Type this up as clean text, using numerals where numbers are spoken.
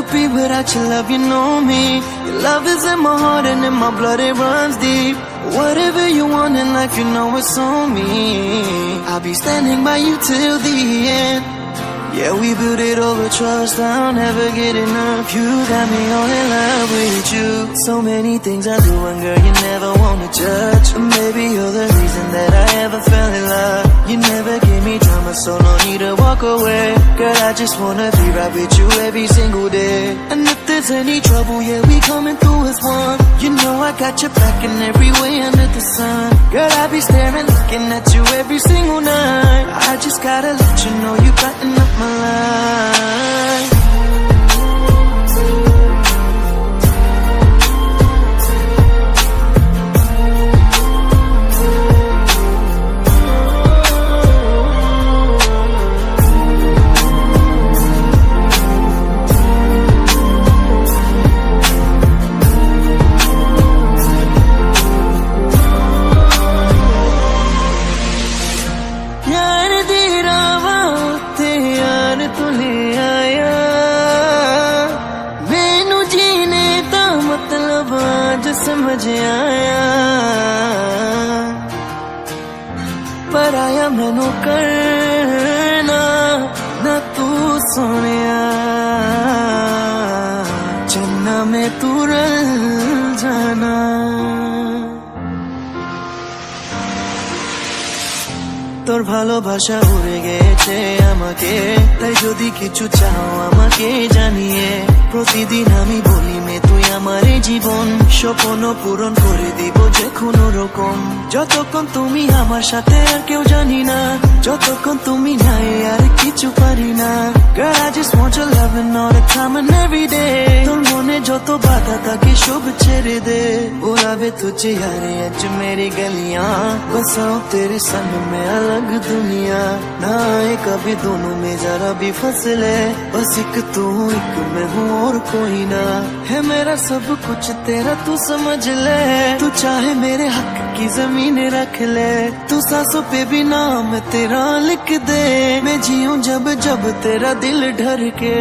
be without your love, you know me. Your love is in my heart and in my blood, it runs deep. Whatever you want in life, you know it's on me. I'll be standing by you till the end. Yeah, we built it over trust, I'll never get enough. You got me all in love with you. So many things I do and girl, you never wanna judge. And maybe you're the reason that I ever fell in love. You never gave me drama, so no need to walk away. Girl, I just wanna be right with you every single day. And if there's any trouble, yeah, we coming through as one. You know I got your back in every way under the sun. Girl, I be staring, looking at you every single night. I just gotta let you know you brighten up my life. समझ आया पर आया मैनू करना ना तू सोनिया चन्ना में तू रल जाना তোর ভালোবাসা উড়ে গেছে আমাকে তাই যদি কিছু চাও আমাকে জানিয়ে প্রতিদিন আমি বলি মে তুই আমার জীবন স্বপ্ন পূরণ করে দিব যে কোনো রকম যতক্ষণ তুমি আমার সাথে আর কেউ জানি না যতক্ষণ তুমি নাই আর কিছু পারি না Girl I just want your loving all the time and every day তোর মনে যত বাধা থাকে সব ছেড়ে দে बुलावे तुझे यारे आज मेरी गलियां बसाऊं तेरे संग में अलग दुनिया ना आए कभी दोनों में जरा भी फसले बस एक तू एक मैं हूँ और कोई ना है मेरा सब कुछ तेरा तू समझ ले तू चाहे मेरे हक की जमीन रख ले तू सांसों पे भी नाम तेरा लिख दे मैं जीऊं जब जब तेरा दिल ढर के